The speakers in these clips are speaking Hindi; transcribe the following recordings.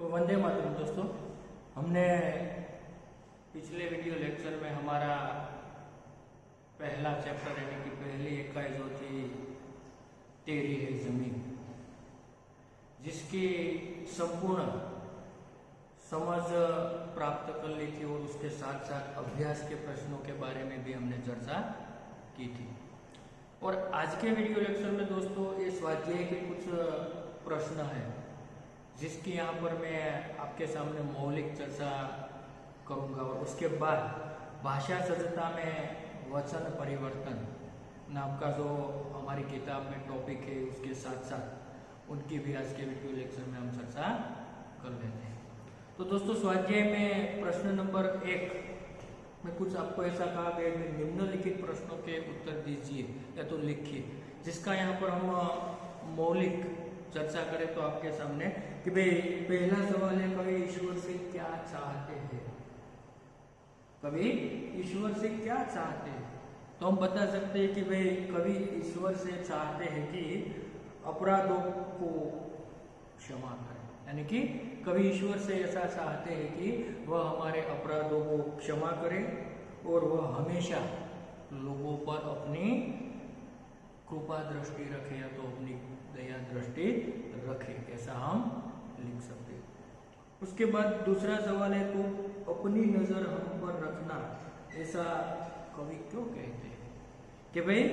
वंदे मातरम दोस्तों। हमने पिछले वीडियो लेक्चर में हमारा पहला चैप्टर यानी कि पहली इकाई जो थी तेरी है जमीन, जिसकी संपूर्ण समझ प्राप्त कर ली थी और उसके साथ साथ अभ्यास के प्रश्नों के बारे में भी हमने चर्चा की थी। और आज के वीडियो लेक्चर में दोस्तों ये स्वाध्याय के कुछ प्रश्न हैं जिसकी यहाँ पर मैं आपके सामने मौलिक चर्चा करूँगा और उसके बाद भाषा सज्जता में वचन परिवर्तन नाम का जो हमारी किताब में टॉपिक है उसके साथ साथ उनकी भी आज के वीडियो लेक्चर में हम चर्चा कर लेते हैं। तो दोस्तों स्वाध्याय में प्रश्न नंबर 1 में कुछ आपको ऐसा कहा गया है, निम्नलिखित प्रश्नों के उत्तर दीजिए या तो लिखिए, जिसका यहाँ पर हम मौलिक चर्चा करें तो आपके सामने कि भाई पहला सवाल है, कवि ईश्वर से क्या चाहते हैं? कवि ईश्वर से क्या चाहते हैं? तो हम बता सकते हैं कि भाई कवि ईश्वर से चाहते हैं कि अपराधों को क्षमा करें, यानी कि कवि ईश्वर से ऐसा चाहते हैं कि वह हमारे अपराधों को क्षमा करे और वह हमेशा लोगों पर अपनी कृपा दृष्टि रखे या तो अपनी दया दृष्टि रखे, ऐसा हम लिख सकते हैं। उसके बाद दूसरा सवाल है, तो अपनी नजर हम पर रखना ऐसा कवि क्यों कहते हैं? कि भाई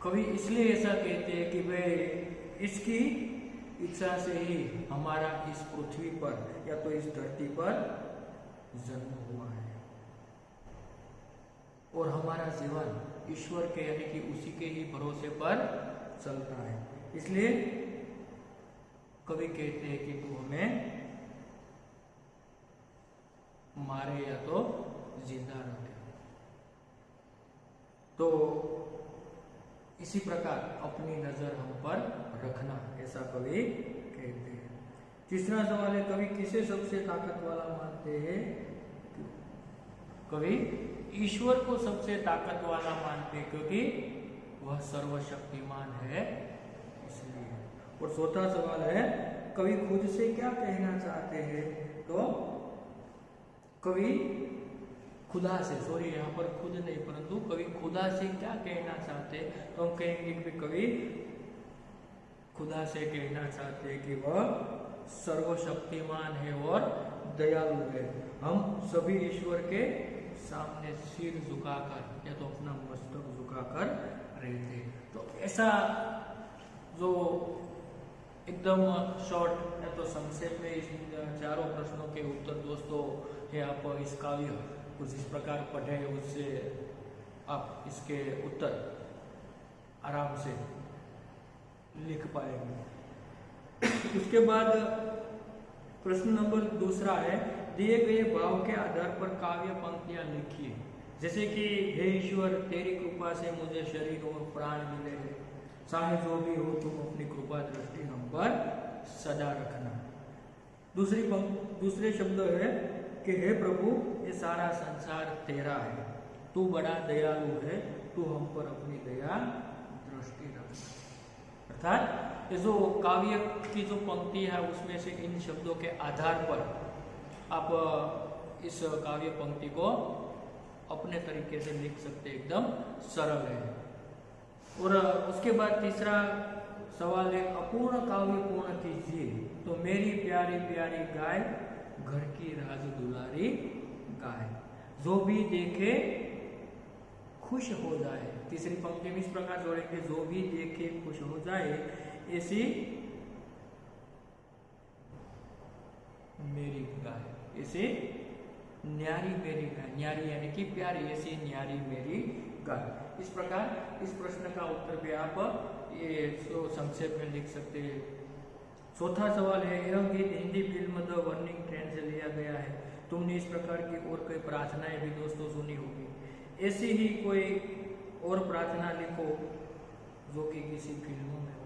कवि इसलिए ऐसा कहते हैं कि भाई इसकी इच्छा से ही हमारा इस पृथ्वी पर या तो इस धरती पर जन्म हुआ है और हमारा जीवन ईश्वर के यानी कि उसी के ही भरोसे पर चलता है। इसलिए कवि कहते हैं कि तू हमें मारे या तो जिंदा रखे। तो इसी प्रकार अपनी नजर हम पर रखना ऐसा कवि कहते हैं। तीसरा सवाल है, कवि किसे सबसे ताकत वाला मानते हैं? कवि ईश्वर को सबसे ताकत वाला मानते हैं क्योंकि वह सर्वशक्तिमान है इसलिए। और चौथा सवाल है, कवि खुद से क्या कहना चाहते हैं? तो कवि खुदा से, सॉरी यहाँ पर खुद नहीं परंतु कवि खुदा से क्या कहना चाहते हैं? तो हम कहेंगे कि कवि खुदा से कहना चाहते हैं कि वह सर्वशक्तिमान है और दयालु है। हम सभी ईश्वर के सामने सिर झुकाकर या तो अपना मस्तक झुकाकर रहते हैं। तो ऐसा जो एकदम शॉर्ट या तो संक्षेप में इस चारों प्रश्नों के उत्तर दोस्तों है। आप इस काव्य कुछ इस प्रकार पढ़े, उससे आप इसके उत्तर आराम से लिख पाएंगे। उसके बाद प्रश्न नंबर दूसरा है, दिए गए भाव के आधार पर काव्य पंक्तियां लिखिए। जैसे कि हे ईश्वर, तेरी कृपा से मुझे शरीर और प्राण मिले हैं, चाहे जो भी हो तुम अपनी कृपा दृष्टि हम पर सदा रखना। दूसरे शब्द है कि हे प्रभु, ये सारा संसार तेरा है, तू बड़ा दयालु है, तू हम पर अपनी दया दृष्टि रखना। अर्थात ये जो काव्य की जो पंक्ति है उसमें से इन शब्दों के आधार पर आप इस काव्य पंक्ति को अपने तरीके से लिख सकते, एकदम सरल है। और उसके बाद तीसरा सवाल है, अपूर्ण काव्य पूर्ण कीजिए। तो मेरी प्यारी प्यारी गाय, घर की राज दुलारी गाय, जो भी देखे खुश हो जाए। तीसरी पंक्ति में इस प्रकार जोड़ेंगे, जो भी देखे खुश हो जाए ऐसी मेरी गाय, ऐसे न्यारी मेरी गाय, न्यारी यानी कि प्यारी, ऐसी न्यारी मेरी गाय। इस प्रकार इस प्रश्न का उत्तर भी आप ये संक्षेप में लिख सकते हैं। चौथा सवाल है, यह गीत Hindi film the burning train से लिया गया है। तुमने इस प्रकार की और कई प्रार्थनाएं भी दोस्तों सुनी होगी, ऐसी ही कोई और प्रार्थना लिखो जो कि किसी फिल्मों में हो।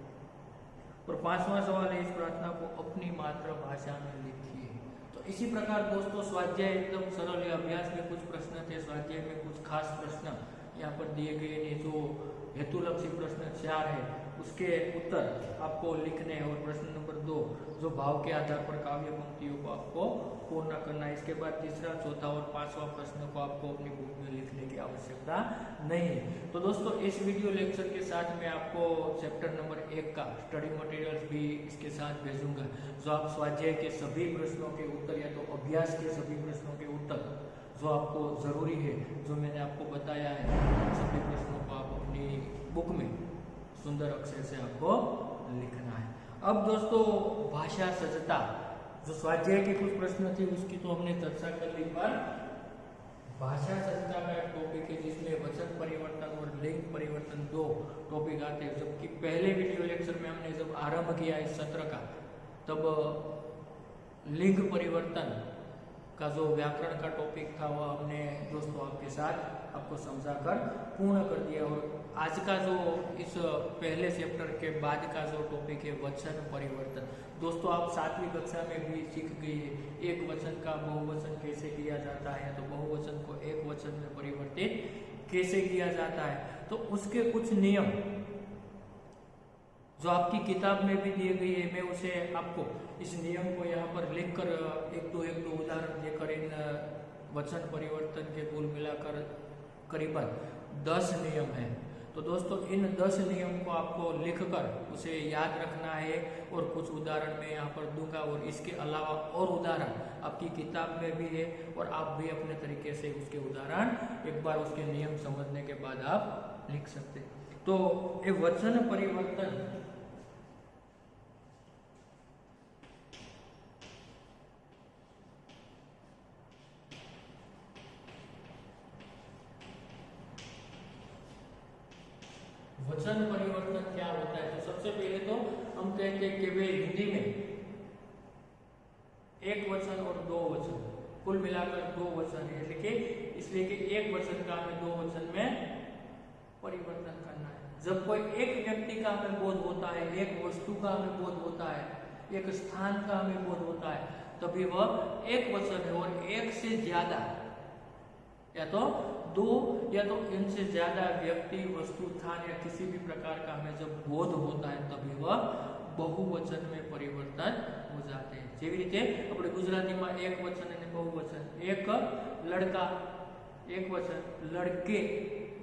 और पांचवा सवाल है, इस प्रार्थना को अपनी मातृभाषा में लिखिए। तो इसी प्रकार दोस्तों स्वाध्याय एकदम सरल है। अभ्यास में कुछ प्रश्न थे, स्वाध्याय में कुछ खास प्रश्न यहाँ पर दिए गए जो हेतुलक्षी प्रश्न 4 है उसके उत्तर आपको लिखने हैं। और प्रश्न नंबर 2 जो भाव के आधार पर काव्य पंक्तियों को आपको पूर्ण करना है। इसके बाद तीसरा, चौथा और पांचवा प्रश्न को आपको अपनी बुक में लिखने की आवश्यकता नहीं है। तो दोस्तों इस वीडियो लेक्चर के साथ मैं आपको चैप्टर नंबर 1 का स्टडी मटेरियल्स भी इसके साथ भेजूंगा, जो आप स्वाध्याय के सभी प्रश्नों के उत्तर या तो अभ्यास के सभी प्रश्नों के उत्तर जो आपको जरूरी है, जो मैंने आपको बताया है, सभी प्रश्नों को आप अपनी बुक में सुंदर अक्षर से आपको लिखना है। अब दोस्तों भाषा सज्जता, जो स्वाध्याय के कुछ प्रश्न थे उसकी तो हमने चर्चा कर ली, पर भाषा सज्जता का एक टॉपिक है जिसमें वचन परिवर्तन और लिंग परिवर्तन 2 टॉपिक आते हैं। जबकि पहले वीडियो लेक्चर में हमने जब आरंभ किया इस सत्र का, तब लिंग परिवर्तन का जो व्याकरण का टॉपिक था वह हमने दोस्तों आपके साथ आपको समझाकर पूर्ण कर दिया। और आज का जो इस पहले चैप्टर के बाद का जो टॉपिक है वचन परिवर्तन, दोस्तों आप 7वीं कक्षा में भी सीख गए हैं एक वचन का बहुवचन कैसे किया जाता है, तो बहुवचन को एक वचन में परिवर्तित कैसे किया जाता है। तो उसके कुछ नियम जो आपकी किताब में भी दिए गए हैं, मैं उसे आपको इस नियम को यहाँ पर लिखकर एक दो उदाहरण देकर इन वचन परिवर्तन के कुल मिलाकर करीबन 10 नियम हैं। तो दोस्तों इन 10 नियम को आपको लिखकर उसे याद रखना है और कुछ उदाहरण मैं यहाँ पर दूंगा। और इसके अलावा और उदाहरण आपकी किताब में भी है और आप भी अपने तरीके से उसके उदाहरण एक बार उसके नियम समझने के बाद आप लिख सकते हैं। तो ये वचन परिवर्तन वचन परिवर्तन क्या होता है। तो सबसे पहले तो हम कहते हैं कि वे हिंदी में एक वचन और दो वचन, कुल मिलाकर 2 वचन है, इसलिए कि एक वचन का हमें 2 वचन में परिवर्तन करना है। जब कोई एक व्यक्ति का हमें बोध होता है, एक वस्तु का हमें बोध होता है, एक स्थान का हमें बोध होता है, तभी वह एक वचन है। और एक से ज्यादा या तो 2 या तो इनसे ज्यादा व्यक्ति, वस्तु, स्थान या किसी भी प्रकार का हमें जब बोध होता है तभी वह बहुवचन में परिवर्तन हो जाते हैं। જેવી રીતે આપણે ગુજરાતીમાં એક વચન અને બહુવચન, એક लड़का एक वचन, लड़के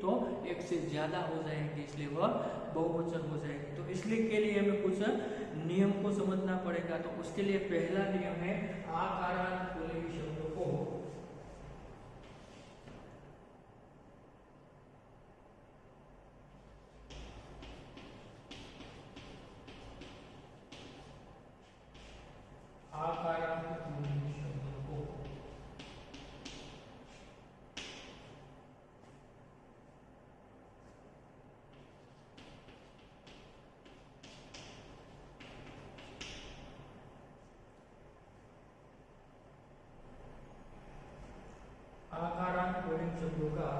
तो एक से ज्यादा हो जाएंगे, इसलिए वह बहुवचन हो जाएंगे। तो इसलिए के लिए हमें कुछ नियम को समझना पड़ेगा। तो उसके लिए पहला नियम है आकारांत पुल्लिंग शब्दों को पुल्लिंग शब्दों का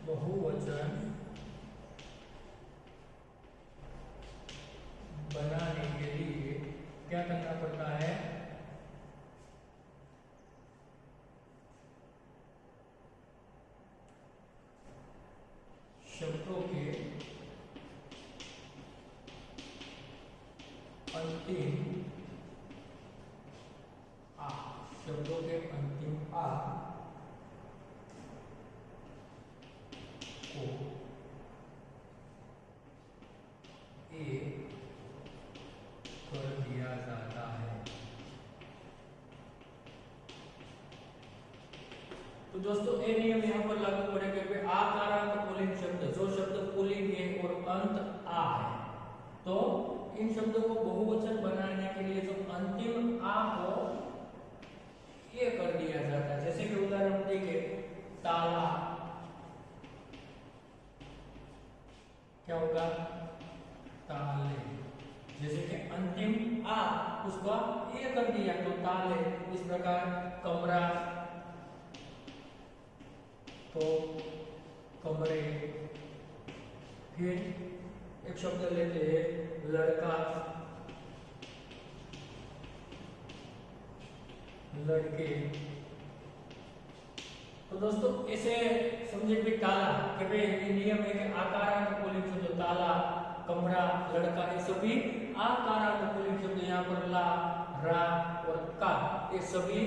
बहुवचन बनाने के लिए क्या करना पड़ता है? शब्दों के अंतिम शब्दों के अंतिम आ को ए कर दिया जाता है। तो दोस्तों ये नियम यहाँ पर लागू पड़ेगा कि आकारांत पुल्लिंग शब्द, जो शब्द पुल्लिंग है और अंत आ है, तो इन शब्दों को बहुवचन बनाने के लिए जो अंतिम आ को ये कर दिया जाता है। जैसे कि उदाहरण देखिए, ताला क्या होगा? ताले। जैसे कि अंतिम आ उसका ये कर दिया तो ताले। इस प्रकार कमरा तो कमरे। फिर एक शब्द लेते हैं लड़का, लड़के। तो दोस्तों ऐसे समझे कि ताला के भाई ये नियम है कि आकारानुकूलित शब्द ताला, कमरा, लड़का ये सभी आकारानुकूलित शब्द यहाँ पर ला, रा और का ये सभी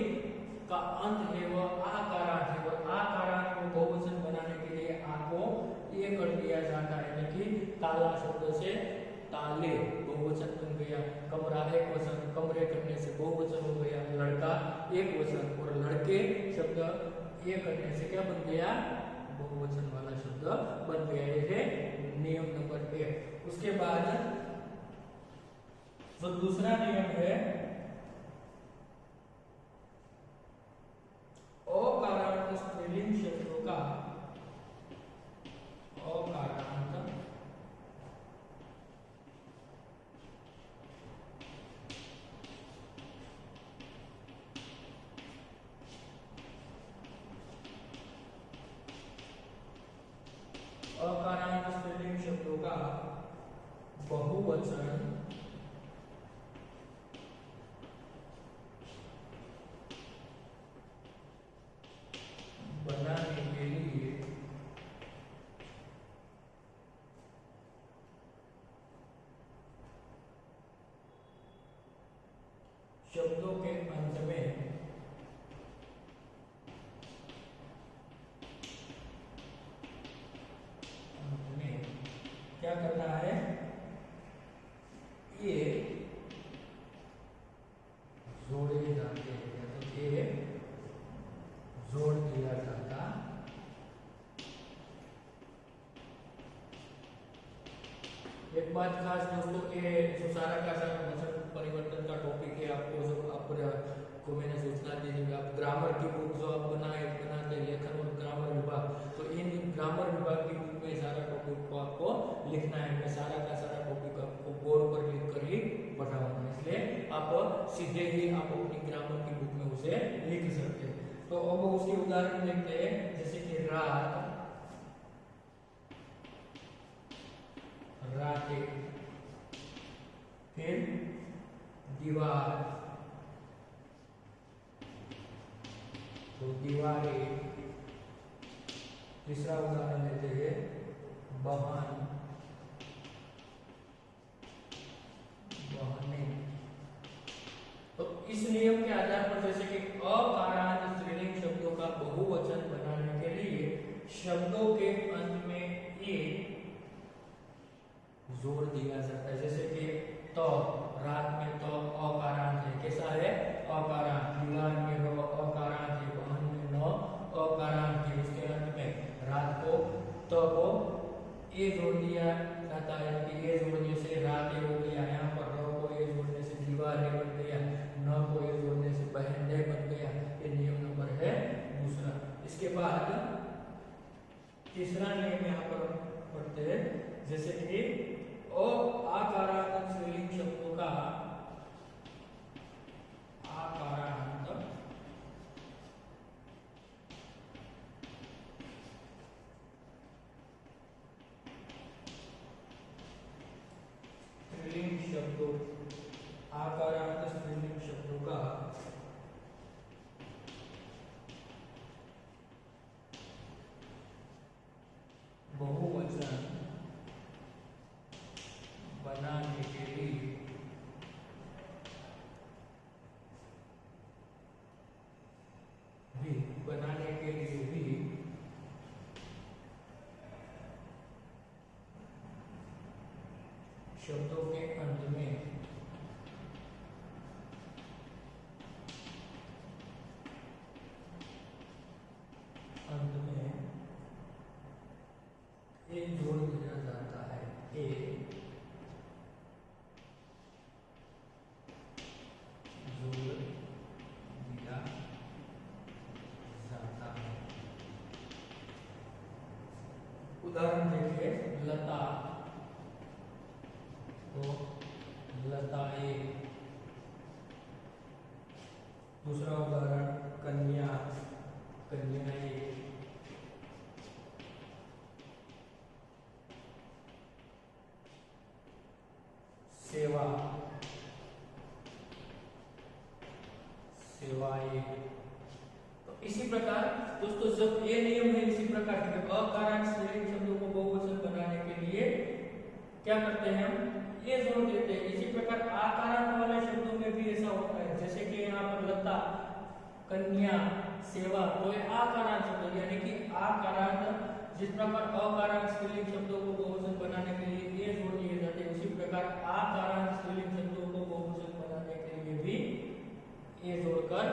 का अंत है वो आकारांत है और आकारांत को बहुवचन बनाने के लिए आ को ये कर दिया जाता है यानी कि ताला शब्द से ताले बहुवचन बन गया, कमरा एक वचन, कमरे करने से बहुवचन हो गया, लड़का एक वचन और लड़के शब्द ये करने से क्या बन गया, बहुवचन वाला शब्द बन गया। ये है नियम नंबर 1। उसके बाद जो दूसरा नियम है अकारांत स्त्रीलिंग शब्दों का अकारांत स्त्रीलिंग शब्दों का बहुवचन बनाने के लिए शब्दों के अंत में क्या करना है, ये जोड़े जाते हैं या तो ये जोड़ दिया जाता एक बात खास दोस्तों, ये जो सारा का सारा वचन परिवर्तन का टॉपिक है, आपको जो आपको मैंने सूचना दी है, आप ग्रामर की बुक जो आप बनाते लेखन और ग्रामर विभाग, तो इन ग्रामर विभाग की बुक में सारा टॉपिक को आपको लिखना है। मैं सारा का सारा टॉपिक आपको बोर्ड पर लिख कर ही पढ़ाऊंगा, इसलिए आप सीधे ही आप अपनी ग्रामर की बुक में उसे लिख सकते हैं। तो अब उसके उदाहरण देखते हैं, जैसे कि रात, रातें, फिर दीवार, तो दीवारें। तीसरा उदाहरण लेते हैं बहन, बहनें। तो इस नियम के आधार पर जैसे कि अकारांत स्त्रीलिंग शब्दों का बहुवचन बनाने के लिए शब्दों के अंत में ए जोड़ दिया जाता है। जैसे कि तो रात में तो अकारांत है, कैसा है, अकारांत। दीवार में रो अकारांत है, बहन में नो अकारांत है। उसके अंत में रात को तो को ए जोड़ दिया जाता है कि ए जोड़ने से रात ए हो गया, यहाँ पर रो को ए जोड़ने से दीवार ए बन गया, न को ए जोड़ने से बहन ने बन गया। ये नियम नंबर है दूसरा। इसके बाद तीसरा नियम यहाँ पर पढ़ते हैं, जैसे कि अकारांत स्त्रीलिंग शब्दों का आकारांत स्त्रीलिंग शब्दों, आकारांत स्त्रीलिंग शब्दों का बहुवचन बनाने के लिए भी शब्दों के अंत में ए जोड़ दिया जाता है। ए जोड़ दिया जाता है। उदाहरण देखिए, लता, तो लताएं। दूसरा उदाहरण कन्या, कन्याएं। सेवा, सेवाएं। तो इसी प्रकार दोस्तों जब ये नियम है इसी प्रकार के अकारांत स्त्रीलिंग शब्दों को बहुवचन बनाने के लिए क्या करते हैं हम ये जोड़ देते हैं। इसी प्रकार आकारांत वाले शब्दों में भी ऐसा होता है, जैसे कि यहाँ पर लता, कन्या, सेवा, तो ये आकारांत शब्द यानी कि आकारांत। जिस प्रकार अकारांत स्त्रीलिंग शब्दों को बहुवचन बनाने के लिए ये जोड़ दिए जाते हैं, उसी प्रकार आकारांत स्त्रीलिंग शब्दों को बहुवचन बनाने के लिए भी ये जोड़कर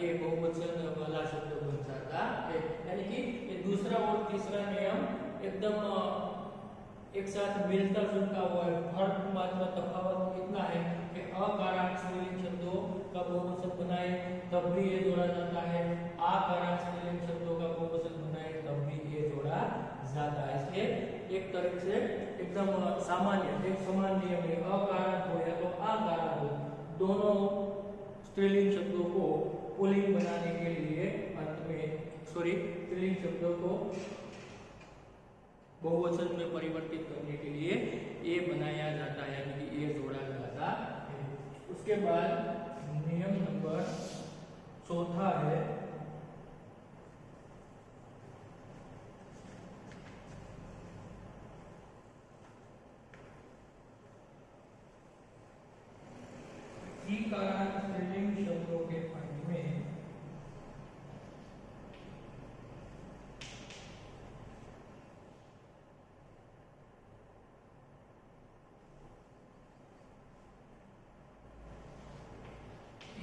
ये बहुवचन वाला शब्द बन जाता है। यानी कि ये दूसरा और तीसरा नियम एकदम एक साथ मिलता जुलता हुआ है। फर्क मात्र तफावत इतना है कि अकारांत स्त्रीलिंग शब्दों का बहुवचन बनाए तब भी ये जोड़ा जाता है, आकारांत स्त्रीलिंग शब्दों का बहुवचन बनाए तब भी ये जोड़ा जाता है। इसलिए एक तरह से एकदम सामान्य एक समान नियम है, अकारांत हो या तो आकारांत हो, दोनों स्त्रीलिंग शब्दों को पुल्लिंग बनाने के लिए अंत में स्त्रीलिंग शब्दों को बहुवचन में परिवर्तित करने के लिए ये बनाया जाता है, यानी कि ये जोड़ा जाता है। उसके बाद नियम नंबर चौथा है इकारांत स्त्रीलिंग शब्दों के अंत में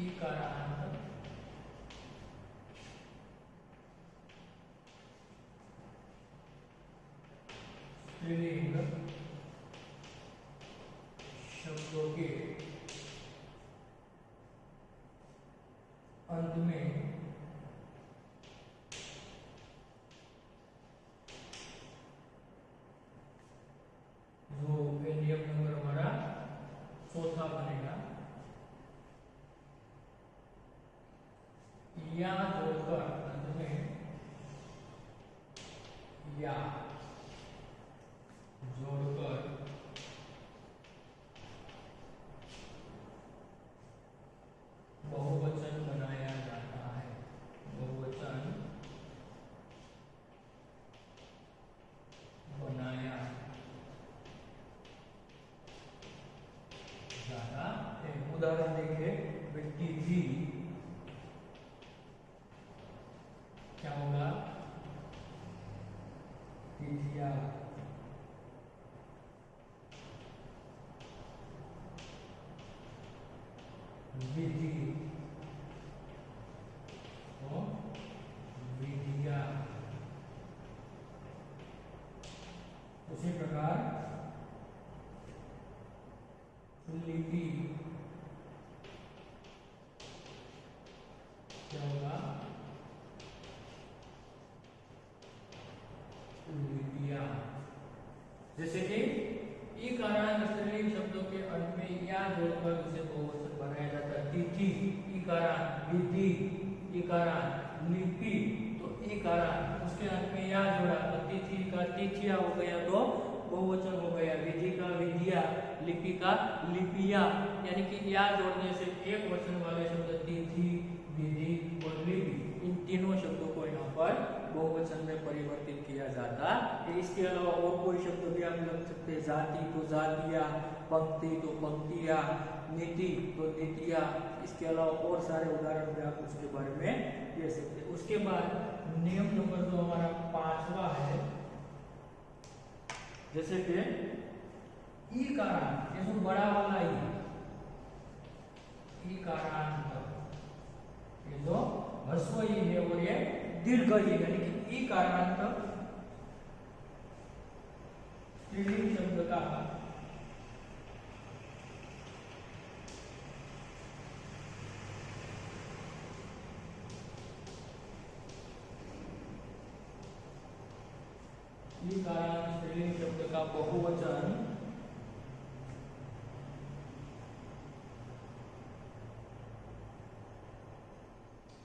इकारांत स्त्रीलिंग शब्दों के अंत में जो नियम नंबर हमारा चौथा बनेगा, या जोड़कर अंत में या जोड़कर बहुवचन बनाया जाता है, बहुवचन बनाया जाता है। उदाहरण देखिए, तिथि क्या होगा, तिथिया, विधि और विधिया। उसी प्रकार लिपि क्या होगा, लिपिया। जैसे कि इकारांत स्त्रीलिंग शब्दों के अंत में या जोड़कर उसे बहुवचन बनाया जाता है। तिथि इकारांत, विधि इकारांत, लिपि तो इकारांत, उसके अंत में या जोड़ा तो तिथि का तिथिया हो गया तो बहुवचन हो गया, विधि का विधिया, लिपि का लिपिया। यानी कि या जोड़ने से एक वचन वाले शब्द तिथि, विधि और लिपि, इन तीनों शब्दों को यहाँ पर बहुवचन में परिवर्तित किया जाता है। इसके अलावा और कोई शब्द भी आप लग सकते हैं, जाति तो जातिया, पंक्ति तो पंक्तिया, नीति तो नीतिया। इसके अलावा और सारे उदाहरण भी आप उसके बारे में दे सकते हैं। उसके बाद नियम नंबर जो हमारा पांचवा है, जैसे कि इकारांत, ये जो बड़ा वाला इकारांत, ये जो ह्रस्व ई है और ये दीर्घ ई, यानी कि इकारांत स्त्रीलिंग शब्द का इकारांत स्त्रीलिंग शब्द का बहुवचन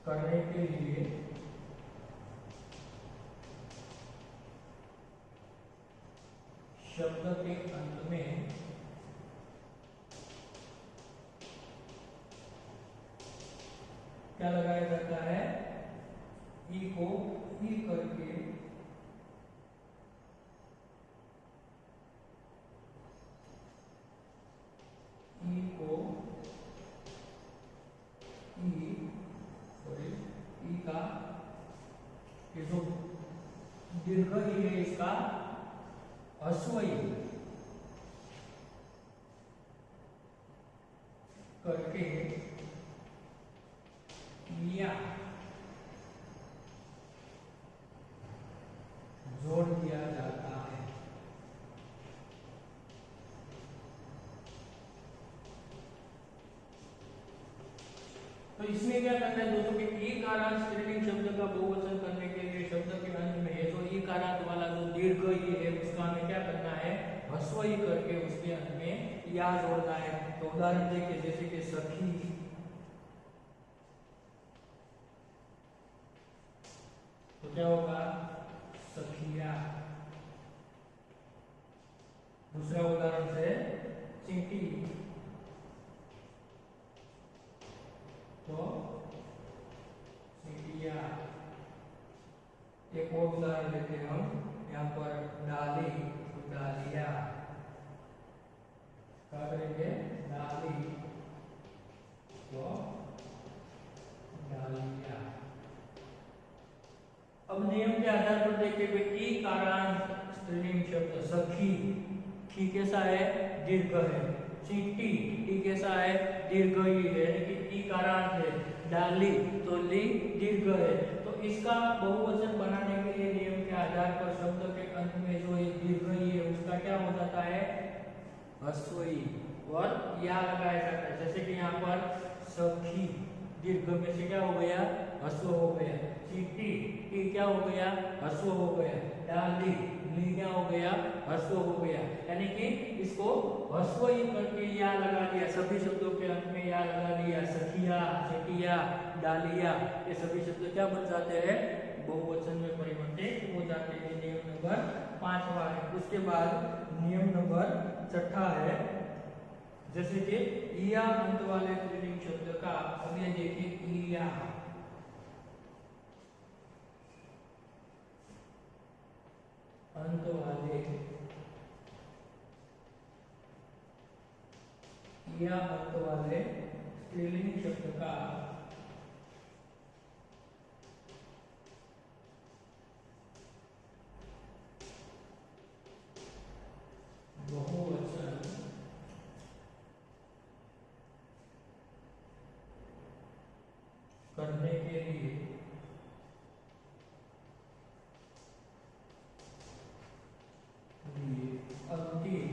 करने के लिए शब्द के अंत में क्या लगाया जाता है, ई को ई करके ई को ई का ये जो दीर्घ ई है इसका ह्रस्व ई करके या जोड़ दिया जाता है। तो इसमें क्या करना है दोस्तों कि ई कारांत स्त्रीलिंग शब्द का बहुवचन करने के लिए शब्द के अंत में है जो ई कारांत वाला जो दीर्घ ई है उसका हमें क्या करना है ह्रस्व ई करके उसके अंत में या जोड़ना है। तो उदाहरण देखिए जैसे कि सखी, तो क्या होगा सखिया। दूसरा उदाहरण से चींटी, तो चींटिया। एक और उदाहरण लेते हैं हम यहाँ पर डाली, तो डालिया। क्या करेंगे डाली, तो डालिया। अब नियम के आधार पर देखिए ई कारांत स्त्रीलिंग शब्द सखी, खी कैसा है दीर्घ है। चींटी, टी कैसा है दीर्घ ही है लेकिन ई कारांत है। डाली, तो ली दीर्घ है। तो इसका बहुवचन बनाने के लिए नियम के आधार पर शब्द के अंत में जो ये दीर्घ ही है उसका क्या हो जाता है ह्रस्व ई और या लगाया जाता है। जैसे कि यहाँ पर सखी, दीर्घ में से क्या हो गया ह्रस्व हो गया। चींटी, टी क्या हो गया ह्रस्व हो गया। डाली, ली क्या हो गया ह्रस्व हो गया। यानी कि इसको ह्रस्व ही करके या लगा दिया, सभी शब्दों के अंत में या लगा दिया। सखिया, चटिया, डालिया, ये सभी शब्द क्या बन जाते हैं बहुवचन में परिवर्तित हो जाते हैं। नियम नंबर 5वां है। उसके बाद नियम नंबर 6 है जैसे कि इया अंत वाले स्त्रीलिंग शब्द का, अब ये देखिए इया, अंत वाले या अंत वाले स्त्रीलिंग शब्द का बहुवचन करने के लिए अंतिम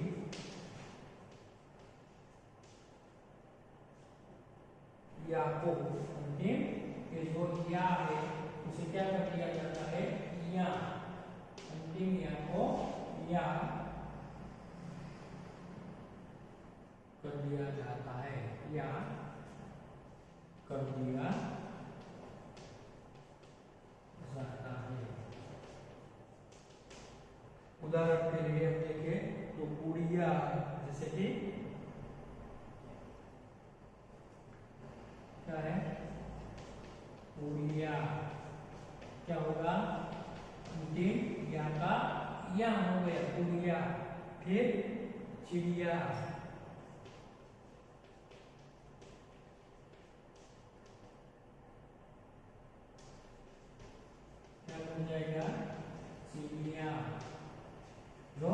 या को, अंतिम ये जो या है उसे क्या कर दिया जाता है या, अंतिम या को या कर दिया जाता है, या कर दिया जाता है। उदाहरण के लिए हम देखें तो गुड़िया, जैसे कि क्या है गुड़िया, क्या होगा अंतिम या का या हो गया गुड़िया। फिर चिड़िया, क्या बन जाएगा चिड़िया। जो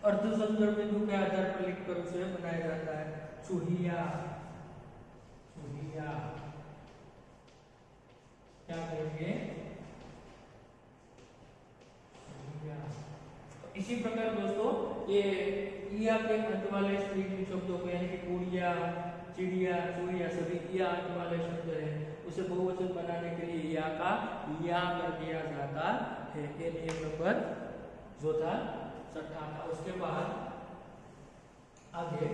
अर्ध संदर्भ बिंदु के आधार पर लिखकर उसे बनाया जाता है। चूहिया, चूहिया, क्या करेंगे चूहिया। तो इसी प्रकार दोस्तों ये इया के अंत वाले स्त्रीलिंग शब्दों को यानी कि गुड़िया, चिड़िया, चूहिया सभी इया अंत वाले शब्द है उसे बहुवचन बनाने के लिए या का या कर दिया जाता है। ये नियम नंबर जो था 6 था। उसके बाद आगे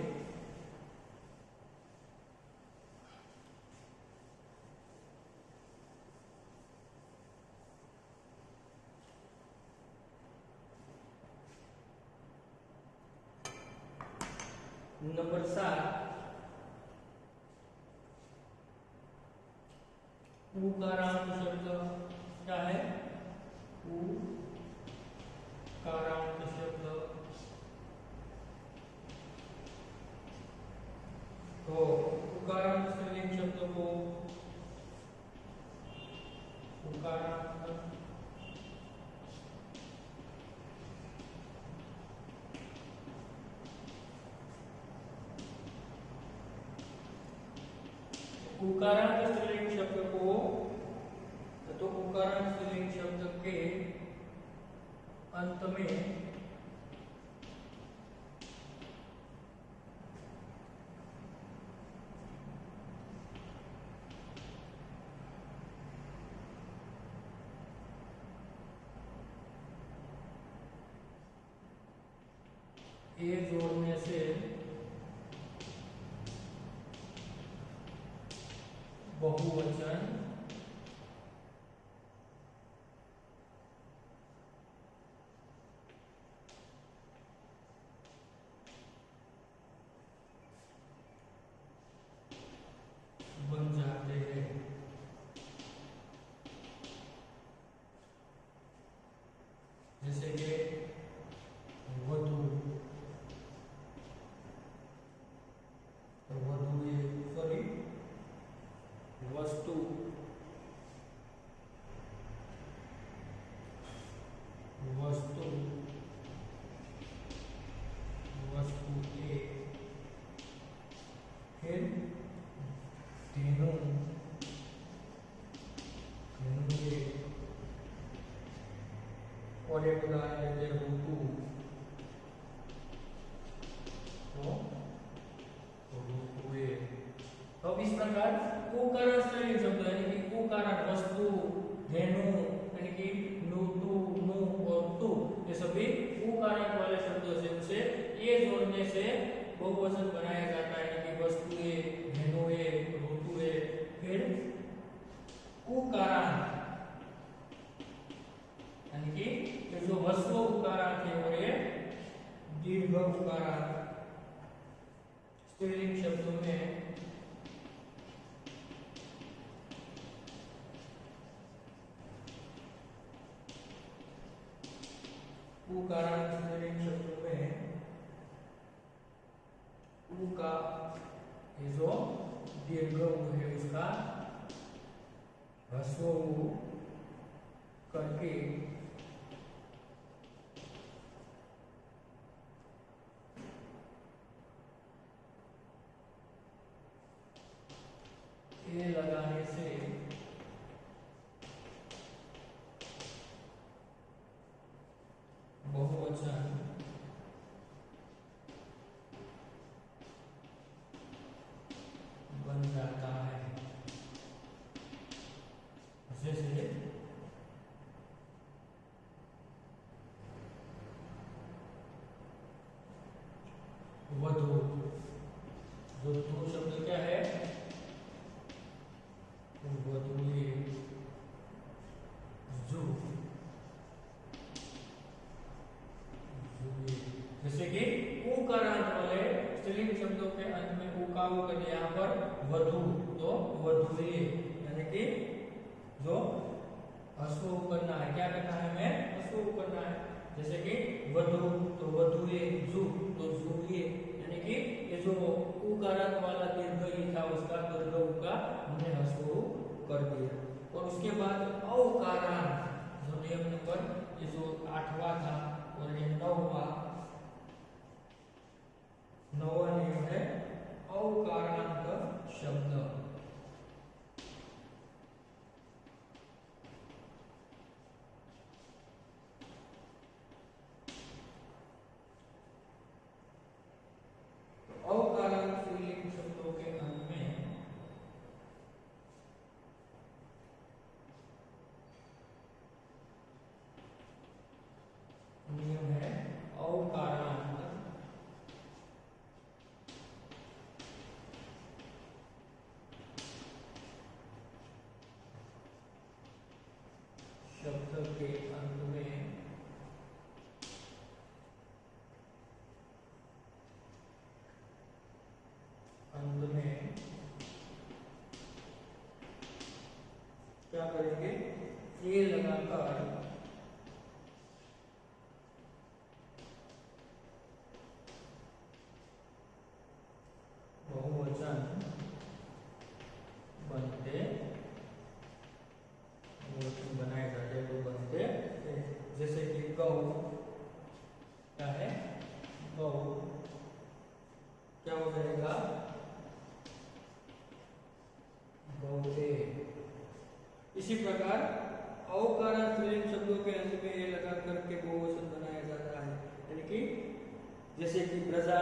नंबर 7 उकारांत शब्द क्या है? उकारांत शब्द। तो उकारांत स्त्रीलिंग शब्द को उकारांत उकारांत स्त्रीलिंग शब्द को, तो उकारांत स्त्रीलिंग शब्द के अंत में ए जोड़ने से बहुवचन बन जाते हैं। जैसे कि वधु, सॉरी वस्तु, वस्तु, वस्तु ए, फिर धेनु, धेनु ए, और एक उदाहरण लेते हैं ऋतु, तो ऋतु ए। तो इस प्रकार उकारांत स्त्रीलिंग शब्द यानी कि उकारांत वस्तु, धेनु यानी कि नु, तु, नु और तु, ये सभी उकारांत वाले शब्दों से उसे ये जोड़ने से बहुवचन बनाया जाता है। यानी कि वस्तु ए, धेनु ए, ऋतु ए, फिर उकारांत यानी कि ये जो ह्रस्व उकारांत है और ये दीर्घ उकारांत स्त्रीलिंग शब्दों में उकारांत स्त्रीलिंग शब्दों में उ का ये जो दीर्घ उ है उसका ह्रस्व उ करके ए लगाने से बहुवचन बन जाता है। जैसे वधु, जो धु शब्द क्या है? वधु ए, जु, जैसे कि उकारांत वाले स्त्रीलिंग शब्दों के अंत में उकाऊ करने यहाँ पर वधु, तो वधुए यानी कि जो ह्रस्व उ करना है, क्या करना है हमें? ह्रस्व उ करना है। जैसे कि वधु, तो वधुए, जु, तो जुए यानी कि ये जो उकारांत वाला दीर्घ ई था उसका दीर्घ उ का हमने ह्रस्व उ कर दिया। और उसके बाद औकारांत जो नियम नंबर ये जो 8वां था और ये 9वां नियम है औकारांत शब्द। औकारांत स्त्रीलिंग शब्दों के अंत में नियम है औकारांत शब्द के अंत में क्या करेंगे? ए लगाकर बहुवचन बनते, बहुवचन बनाए जाते तो बनते हैं। जैसे कि गौ, क्या है गौ, क्या हो जाएगा गौते। इसी प्रकार अवकारण स्त्रीलिंग शब्दों के अंत में ये लगा करके बहुवचन बनाया जाता है, यानी कि जैसे कि प्रजा,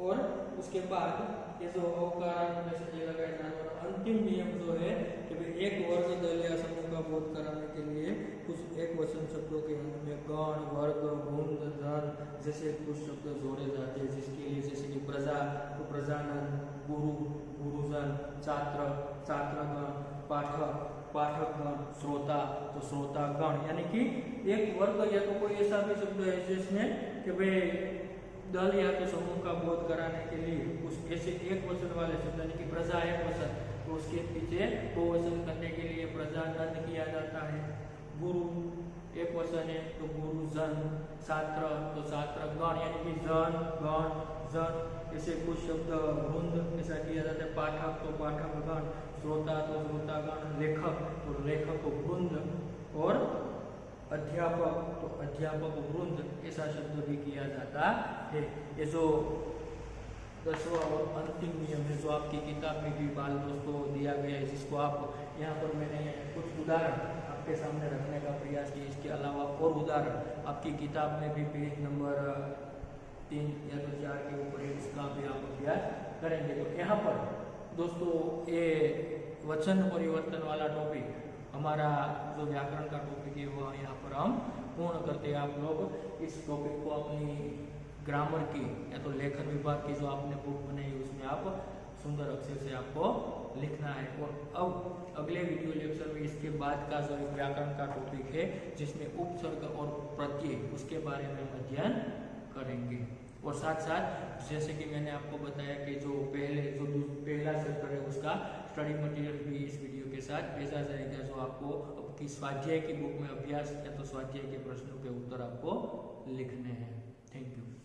और उसके बाद ये जो अवकारण में से ये लगाया जाता है। और अंतिम नियम जो है कि भाई एक वर्ग दल या समूह का बोध कराने के लिए कुछ एक वचन शब्दों के अंत में गण, वर्ग, वृंद, जन जैसे कुछ शब्द जोड़े जाते हैं, जिसके लिए जैसे कि प्रजा तो प्रजानन, गुरु, गुरुजन, छात्र, छात्रगण, पाठक, पाठकगण, श्रोता तो श्रोतागण, यानी कि एक वर्ग या तो कोई ऐसा भी शब्द है जिसमें कि भाई दल या तो समूह का बोध कराने के लिए उस ऐसे एक वचन वाले शब्द, यानी कि प्रजा एक वचन, तो उसके पीछे बहुवचन करने के लिए प्रजानंद किया जाता है। गुरु एक वचन है तो गुरुजन, छात्र तो छात्रगण, यानी कि जन, गण, जन ऐसे कुछ शब्द, वृंद ऐसा किया जाता है। पाठक तो पाठकगण, श्रोता तो श्रोतागण, लेखक तो लेखक वृंद, और अध्यापक तो अध्यापक वृंद ऐसा शब्द भी किया जाता है। ये जो 10वां और अंतिम नियम है जो आपकी किताब में भी बाल दोस्तों दिया गया है, जिसको आप यहाँ पर मैंने कुछ उदाहरण आपके सामने रखने का प्रयास किया। इसके अलावा और उदाहरण आपकी किताब में भी पेज नंबर 3 या तो 4 के ऊपर इसका भी आप अभ्यास करेंगे। तो यहाँ पर दोस्तों ये वचन परिवर्तन वाला टॉपिक, हमारा जो व्याकरण का टॉपिक है वो यहाँ पर हम पूर्ण करते हैं। आप लोग इस टॉपिक को अपनी ग्रामर की या तो लेखन विभाग की जो आपने बुक बनाई उसमें आप सुंदर अक्षर से आपको लिखना है। और अब अगले वीडियो लेक्चर में इसके बाद का जो एक व्याकरण का टॉपिक है जिसमें उपसर्ग और प्रत्यय, उसके बारे में हम अध्ययन करेंगे। और साथ साथ जैसे कि मैंने आपको बताया कि जो पहला चैप्टर है उसका स्टडी मटेरियल भी इस वीडियो के साथ भेजा जाएगा, जो आपको आपकी स्वाध्याय की बुक में अभ्यास या तो स्वाध्याय के प्रश्नों के उत्तर आपको लिखने हैं। Thank you.